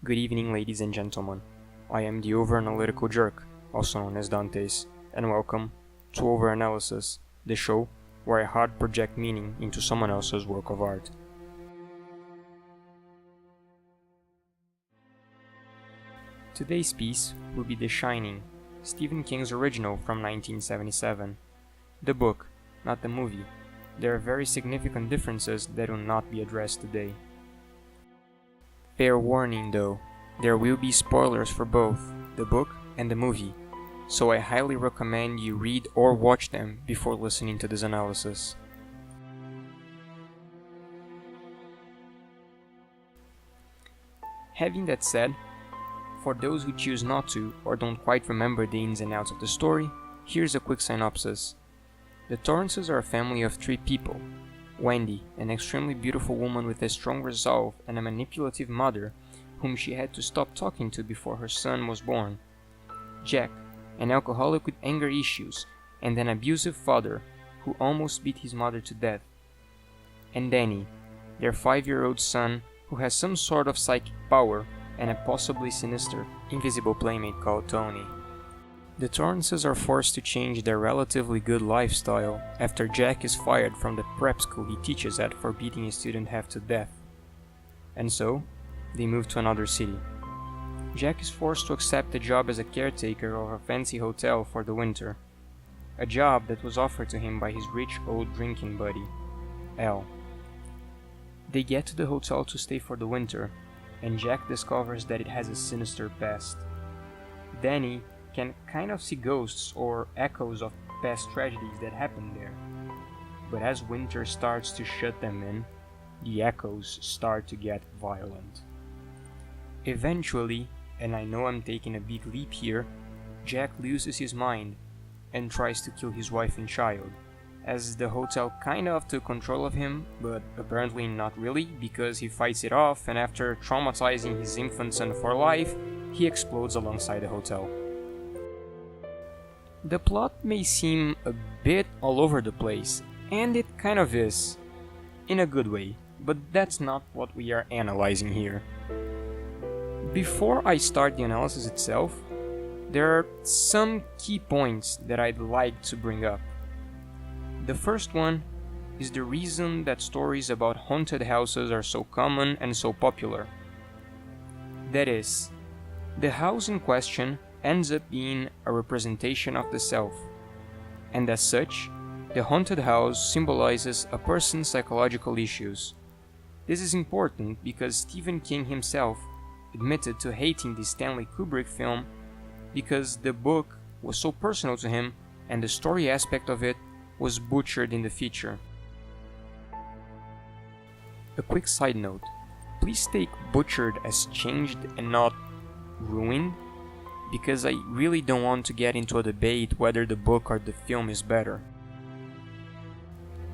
Good evening, ladies and gentlemen. I am the Over-analytical jerk, also known as Dantes, and welcome to Over-analysis, the show where I hard project meaning into someone else's work of art. Today's piece will be The Shining, Stephen King's original from 1977. The book, not the movie. There are very significant differences that will not be addressed today. Fair warning though, there will be spoilers for both the book and the movie, so I highly recommend you read or watch them before listening to this analysis. Having that said, for those who choose not to or don't quite remember the ins and outs of the story, here's a quick synopsis. The Torrances are a family of 3 people. Wendy, an extremely beautiful woman with a strong resolve and a manipulative mother whom she had to stop talking to before her son was born. Jack, an alcoholic with anger issues and an abusive father who almost beat his mother to death. And Danny, their 5-year-old son who has some sort of psychic power and a possibly sinister, invisible playmate called Tony. The Torrances are forced to change their relatively good lifestyle after Jack is fired from the prep school he teaches at for beating a student half to death. And so, they move to another city. Jack is forced to accept a job as a caretaker of a fancy hotel for the winter, a job that was offered to him by his rich old drinking buddy, Al. They get to the hotel to stay for the winter, and Jack discovers that it has a sinister past. Danny can kind of see ghosts or echoes of past tragedies that happened there. But as winter starts to shut them in, the echoes start to get violent. Eventually, and I know I'm taking a big leap here, Jack loses his mind and tries to kill his wife and child, as the hotel kind of took control of him, but apparently not really, because he fights it off and after traumatizing his infant son for life, he explodes alongside the hotel. The plot may seem a bit all over the place, and it kind of is, in a good way, but that's not what we are analyzing here. Before I start the analysis itself, there are some key points that I'd like to bring up. The first one is the reason that stories about haunted houses are so common and so popular. That is, the house in question ends up being a representation of the self, and as such, the haunted house symbolizes a person's psychological issues. This is important because Stephen King himself admitted to hating the Stanley Kubrick film because the book was so personal to him and the story aspect of it was butchered in the feature. A quick side note, please take butchered as changed and not ruined, because I really don't want to get into a debate whether the book or the film is better.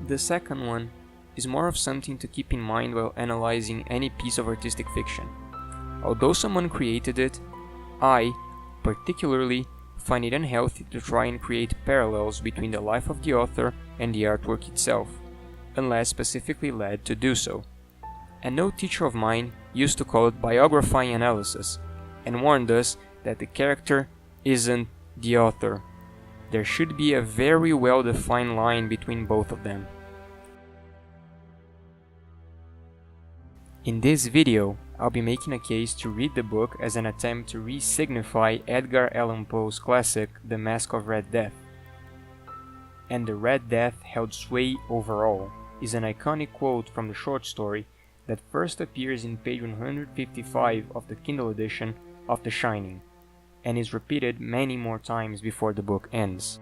The second one is more of something to keep in mind while analyzing any piece of artistic fiction. Although someone created it, I, particularly, find it unhealthy to try and create parallels between the life of the author and the artwork itself, unless specifically led to do so. An old teacher of mine used to call it biographizing analysis, and warned us that the character isn't the author. There should be a very well-defined line between both of them. In this video, I'll be making a case to read the book as an attempt to re-signify Edgar Allan Poe's classic The Mask of Red Death. And the Red Death held sway over all is an iconic quote from the short story that first appears in page 155 of the Kindle edition of The Shining, and is repeated many more times before the book ends.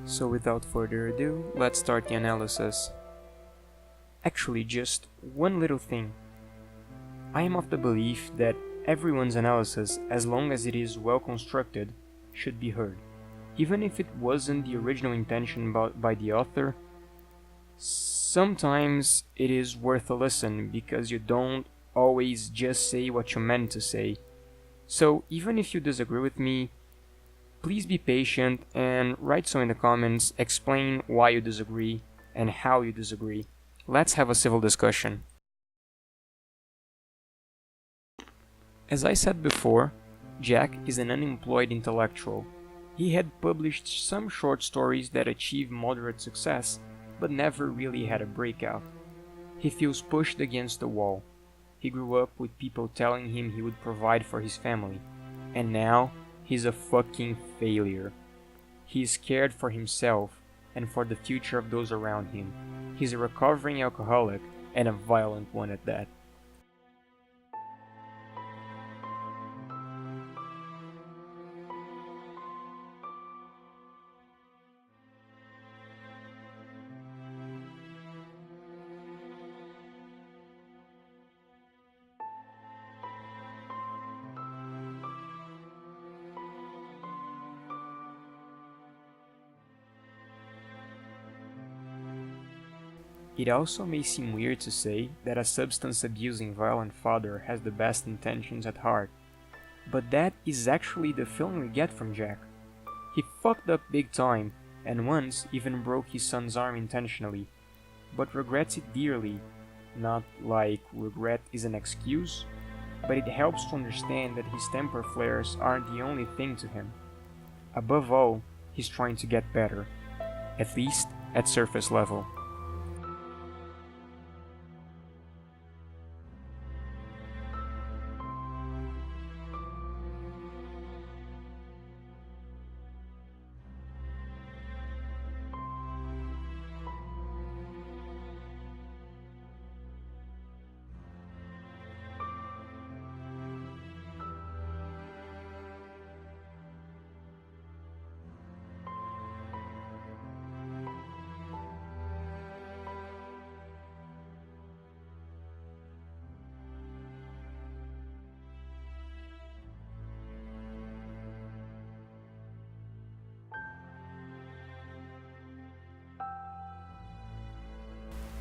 So without further ado, let's start the analysis. Actually, just one little thing. I am of the belief that everyone's analysis, as long as it is well constructed, should be heard. Even if it wasn't the original intention by the author, sometimes it is worth a listen because you don't always just say what you meant to say. So even if you disagree with me, please be patient and write so in the comments, explain why you disagree and how you disagree. Let's have a civil discussion. As I said before, Jack is an unemployed intellectual. He had published some short stories that achieved moderate success, but never really had a breakout. He feels pushed against the wall. He grew up with people telling him he would provide for his family, and now he's a fucking failure. He is scared for himself and for the future of those around him. He's a recovering alcoholic, and a violent one at that. It also may seem weird to say that a substance-abusing violent father has the best intentions at heart, but that is actually the feeling we get from Jack. He fucked up big time, and once even broke his son's arm intentionally, but regrets it dearly. Not like regret is an excuse, but it helps to understand that his temper flares aren't the only thing to him. Above all, he's trying to get better, at least at surface level.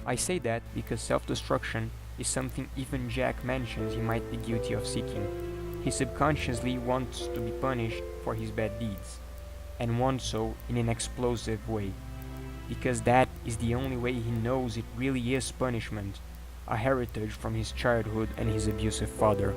I say that because self-destruction is something even Jack mentions he might be guilty of seeking. He subconsciously wants to be punished for his bad deeds, and wants so in an explosive way, because that is the only way he knows it really is punishment, a heritage from his childhood and his abusive father.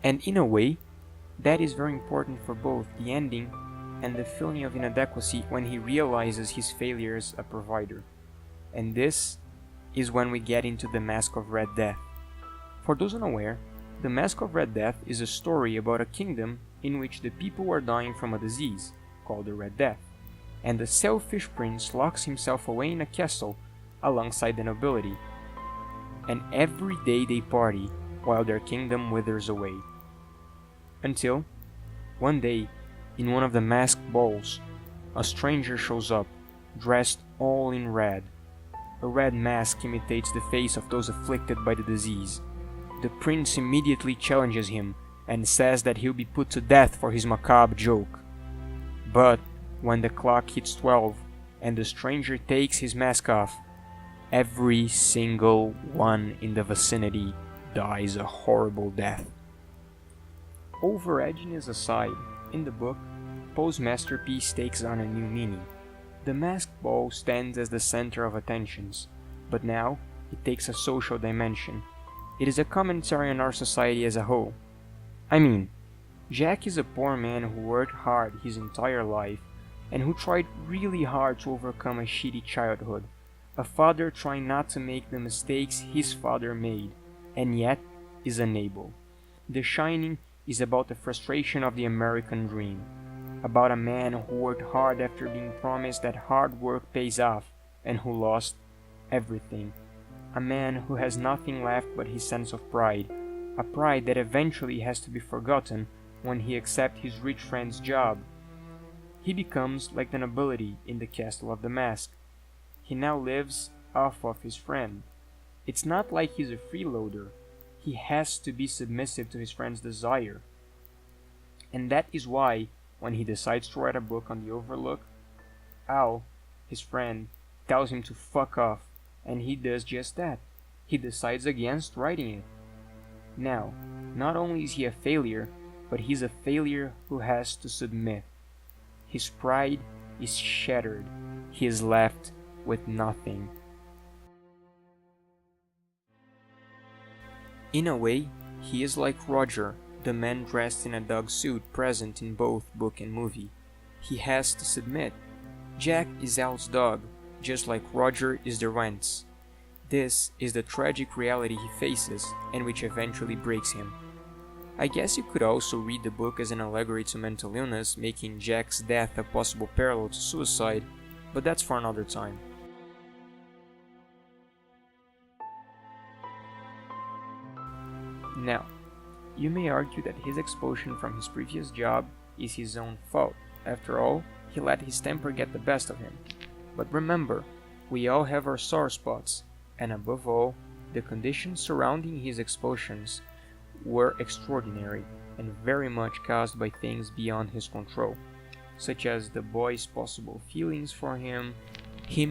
And in a way, that is very important for both the ending and the feeling of inadequacy when he realizes his failure as a provider. And this is when we get into The Mask of Red Death. For those unaware, The Mask of Red Death is a story about a kingdom in which the people are dying from a disease, called the Red Death, and the selfish prince locks himself away in a castle alongside the nobility. And every day they party while their kingdom withers away. Until, one day, in one of the masked balls, a stranger shows up, dressed all in red. A red mask imitates the face of those afflicted by the disease. The prince immediately challenges him and says that he'll be put to death for his macabre joke. But when the clock hits 12 and the stranger takes his mask off, every single one in the vicinity dies a horrible death. Over-edginess aside, in the book, Poe's masterpiece takes on a new meaning. The masked ball stands as the center of attentions, but now it takes a social dimension. It is a commentary on our society as a whole. I mean, Jack is a poor man who worked hard his entire life and who tried really hard to overcome a shitty childhood. A father trying not to make the mistakes his father made, and yet is unable. The Shining is about the frustration of the American dream, about a man who worked hard after being promised that hard work pays off, and who lost everything. A man who has nothing left but his sense of pride, a pride that eventually has to be forgotten when he accepts his rich friend's job. He becomes like the nobility in the Castle of the Mask. He now lives off of his friend. It's not like he's a freeloader. He has to be submissive to his friend's desire. And that is why, when he decides to write a book on the Overlook, Al, his friend, tells him to fuck off, and he does just that. He decides against writing it. Now, not only is he a failure, but he's a failure who has to submit. His pride is shattered. He is left with nothing. In a way, he is like Roger, the man dressed in a dog suit present in both book and movie. He has to submit. Jack is Al's dog, just like Roger is Torrance. This is the tragic reality he faces, and which eventually breaks him. I guess you could also read the book as an allegory to mental illness, making Jack's death a possible parallel to suicide, but that's for another time. Now, you may argue that his expulsion from his previous job is his own fault. After all, he let his temper get the best of him. But remember, we all have our sore spots, and above all, the conditions surrounding his expulsions were extraordinary and very much caused by things beyond his control, such as the boy's possible feelings for him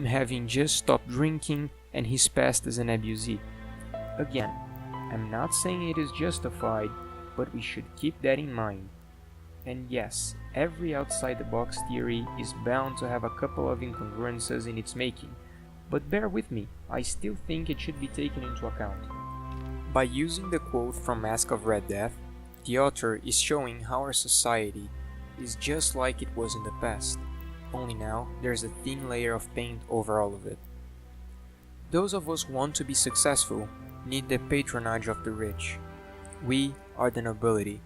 having just stopped drinking, and his past as an abusee. Again, I'm not saying it is justified, but we should keep that in mind. And yes, every outside-the-box theory is bound to have a couple of incongruences in its making, but bear with me, I still think it should be taken into account. By using the quote from Mask of Red Death, the author is showing how our society is just like it was in the past, only now there's a thin layer of paint over all of it. Those of us who want to be successful need the patronage of the rich. We are the nobility,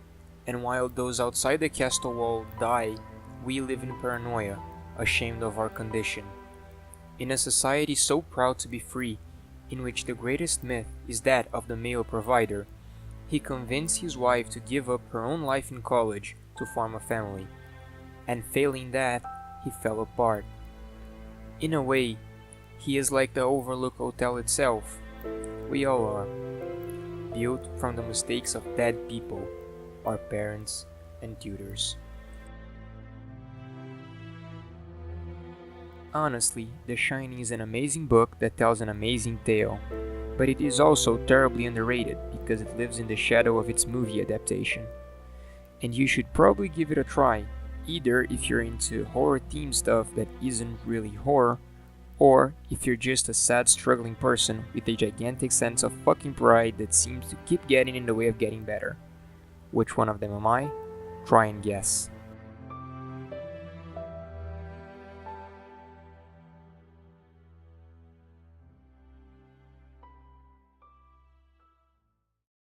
and while those outside the castle wall die, we live in paranoia, ashamed of our condition. In a society so proud to be free, in which the greatest myth is that of the male provider, he convinced his wife to give up her own life in college to form a family, and failing that, he fell apart. In a way, he is like the Overlook Hotel itself. We all are, built from the mistakes of dead people, our parents and tutors. Honestly, The Shining is an amazing book that tells an amazing tale, but it is also terribly underrated because it lives in the shadow of its movie adaptation. And you should probably give it a try, either if you're into horror-themed stuff that isn't really horror, or if you're just a sad, struggling person with a gigantic sense of fucking pride that seems to keep getting in the way of getting better. Which one of them am I? Try and guess.